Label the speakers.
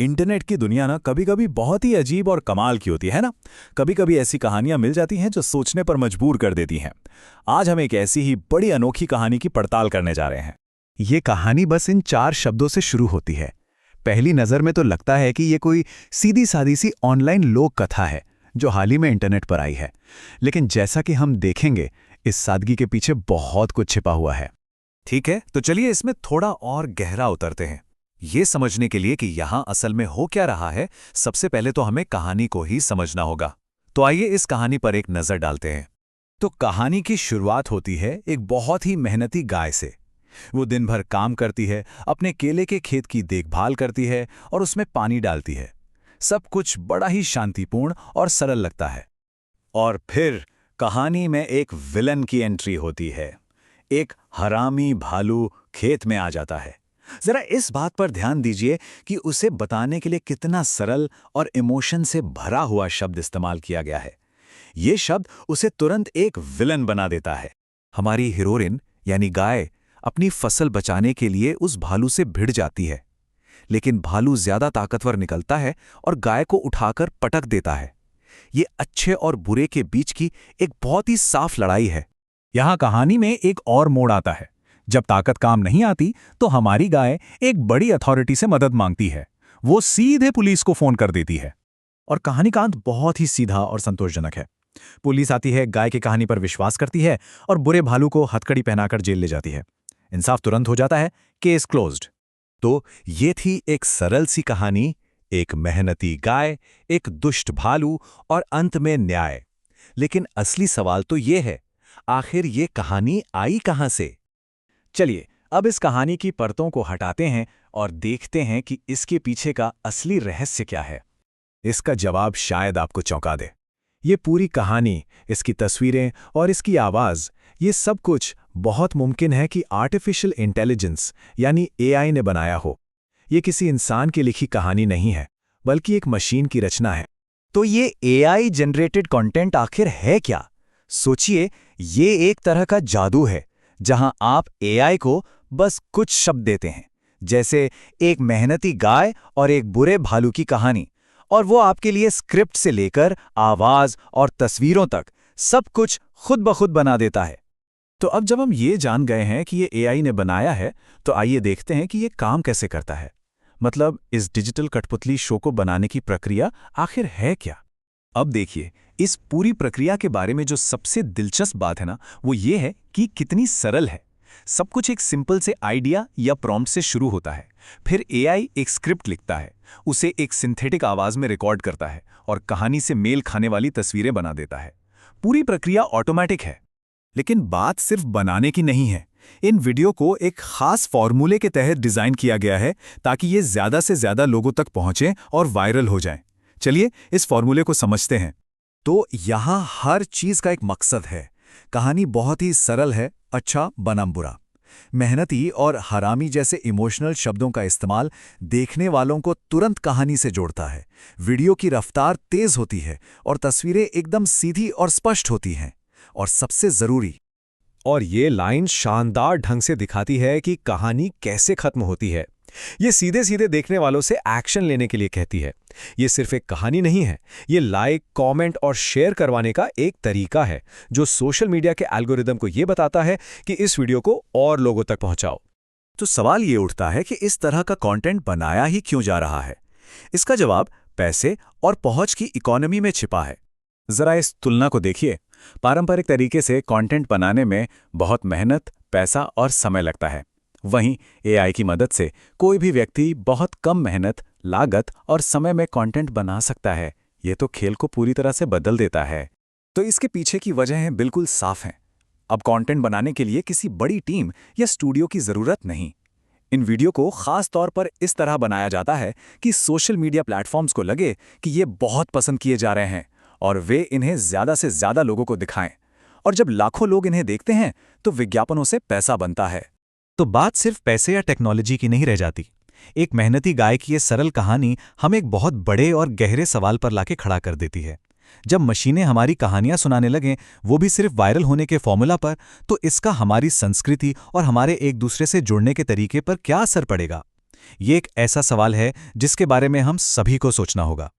Speaker 1: Internet की दुनिया ना कभी कभी बहुत ही अजीब और कमाल की होती है ना। कभी कभी ऐसी कहानियां मिल जाती हैं जो सोचने पर मजबूर कर देती हैं। आज हम एक ऐसी ही बड़ी अनोखी कहानी की पड़ताल करने जा रहे हैं।
Speaker 2: ये कहानी बस इन 4 शब्दों से शुरू होती है। पहली नज़र में तो लगता है कि ये कोई सीधी सादी सी ऑनलाइन लोक कथा है जो हाल ही में इंटरनेट पर आई है, लेकिन जैसा कि हम देखेंगे इस सादगी के पीछे बहुत कुछ छिपा हुआ है।
Speaker 1: ठीक है, तो चलिए इसमें थोड़ा और गहरा उतरते हैं। ये समझने के लिए कि यहाँ असल में हो क्या रहा है, सबसे पहले तो हमें कहानी को ही समझना होगा। तो आइए इस कहानी पर एक नज़र डालते हैं। तो कहानी की शुरुआत होती है एक बहुत ही मेहनती गाय से। वो दिन भर काम करती है, अपने केले के खेत की देखभाल करती है और उसमें पानी डालती है। सब कुछ बड़ा ही शांतिपूर्ण और सरल लगता है। और फिर कहानी में एक विलन की एंट्री होती है। एक हरामी भालू खेत में आ जाता है। जरा इस बात पर ध्यान दीजिए कि उसे बताने के लिए कितना सरल और इमोशन से भरा हुआ शब्द इस्तेमाल किया गया है। ये शब्द उसे तुरंत एक विलन बना देता है। हमारी हीरोइन यानी गाय अपनी फसल बचाने के लिए उस भालू से भिड़ जाती है, लेकिन भालू ज्यादा ताकतवर निकलता है और गाय को उठाकर पटक देता है। ये अच्छे और बुरे के बीच की एक बहुत ही साफ लड़ाई है।
Speaker 2: यहाँ कहानी में एक और मोड़ आता है। जब ताकत काम नहीं आती तो हमारी गाय एक बड़ी अथॉरिटी से मदद मांगती है। वो सीधे पुलिस को फोन कर देती है और कहानी का अंत बहुत ही सीधा और संतोषजनक है। पुलिस आती है, गाय की कहानी पर विश्वास करती है और बुरे भालू को हथकड़ी पहनाकर जेल ले जाती है। इंसाफ तुरंत हो जाता है, केस क्लोज्ड।
Speaker 1: तो ये थी एक सरल सी कहानी, एक मेहनती गाय, एक दुष्ट भालू और अंत में न्याय। लेकिन असली सवाल तो ये है, आखिर ये कहानी आई कहां से?
Speaker 2: चलिए अब इस कहानी की परतों को हटाते हैं और देखते हैं कि इसके पीछे का असली रहस्य क्या है।
Speaker 1: इसका जवाब शायद आपको चौंका दे।
Speaker 2: ये पूरी कहानी, इसकी तस्वीरें और इसकी आवाज़, ये सब कुछ बहुत मुमकिन है कि आर्टिफिशियल इंटेलिजेंस यानी एआई ने बनाया हो। ये किसी इंसान की लिखी कहानी नहीं है, बल्कि एक मशीन की रचना है।
Speaker 1: तो ये एआई जनरेटेड कंटेंट आखिर है क्या? सोचिए, ये एक तरह का जादू है जहां आप एआई को बस कुछ शब्द देते हैं, जैसे एक मेहनती गाय और एक बुरे भालू की कहानी, और वो आपके लिए स्क्रिप्ट से लेकर आवाज और तस्वीरों तक सब कुछ खुद ब खुद बना देता है।
Speaker 2: तो अब जब हम ये जान गए हैं कि ये एआई ने बनाया है, तो आइए देखते हैं कि ये काम कैसे करता है। मतलब इस डिजिटल कठपुतली शो को बनाने की प्रक्रिया आखिर है क्या?
Speaker 1: अब देखिए, इस पूरी प्रक्रिया के बारे में जो सबसे दिलचस्प बात है ना, वो ये है कि कितनी सरल है। सब कुछ एक सिंपल से आइडिया या प्रॉम्प्ट से शुरू होता है। फिर एआई एक स्क्रिप्ट लिखता है, उसे एक सिंथेटिक आवाज में रिकॉर्ड करता है और कहानी से मेल खाने वाली तस्वीरें बना देता है। पूरी प्रक्रिया ऑटोमेटिक है। लेकिन बात सिर्फ बनाने की नहीं है। इन वीडियो को एक खास फॉर्मूले के तहत डिजाइन किया गया है ताकि ये ज्यादा से ज्यादा लोगों तक पहुंचे और वायरल हो जाएं। चलिए इस फॉर्मूले को समझते हैं। तो यहाँ हर चीज का एक मकसद है। कहानी बहुत ही सरल है, अच्छा बनाम बुरा, मेहनती और हरामी जैसे इमोशनल शब्दों का इस्तेमाल देखने वालों को तुरंत कहानी से जोड़ता है। वीडियो की रफ्तार तेज होती है और तस्वीरें एकदम सीधी और स्पष्ट होती हैं। और सबसे जरूरी,
Speaker 2: और ये लाइन शानदार ढंग से दिखाती है कि कहानी कैसे खत्म होती है। ये सीधे सीधे देखने वालों से एक्शन लेने के लिए कहती है। ये सिर्फ एक कहानी नहीं है, ये लाइक, कमेंट और शेयर करवाने का एक तरीका है जो सोशल मीडिया के एल्गोरिदम को ये बताता है कि इस वीडियो को और लोगों तक पहुंचाओ।
Speaker 1: तो सवाल ये उठता है कि इस तरह का कंटेंट बनाया ही क्यों जा रहा है? इसका जवाब पैसे और पहुंच की इकोनॉमी में छिपा है। जरा इस तुलना को देखिए। पारंपरिक तरीके से कंटेंट बनाने में बहुत मेहनत, पैसा और समय लगता है। वहीं एआई की मदद से कोई भी व्यक्ति बहुत कम मेहनत, लागत और समय में कंटेंट बना सकता है। ये तो खेल को पूरी तरह से बदल देता है। तो इसके पीछे की वजहें बिल्कुल साफ हैं। अब कंटेंट बनाने के लिए किसी बड़ी टीम या स्टूडियो की जरूरत नहीं। इन वीडियो को खास तौर पर इस तरह बनाया जाता है कि सोशल मीडिया प्लेटफॉर्म्स को लगे कि ये बहुत पसंद किए जा रहे हैं और वे इन्हें ज्यादा से ज्यादा लोगों को दिखाएं। और जब लाखों लोग इन्हें देखते हैं तो विज्ञापनों से पैसा बनता है।
Speaker 2: तो बात सिर्फ पैसे या टेक्नोलॉजी की नहीं रह जाती। एक मेहनती गाय की ये सरल कहानी हमें एक बहुत बड़े और गहरे सवाल पर लाके खड़ा कर देती है। जब मशीनें हमारी कहानियां सुनाने लगें, वो भी सिर्फ वायरल होने के फॉर्मूला पर, तो इसका हमारी संस्कृति और हमारे एक दूसरे से जुड़ने के तरीके पर क्या असर पड़ेगा? ये एक ऐसा सवाल है जिसके बारे में हम सभी को सोचना होगा।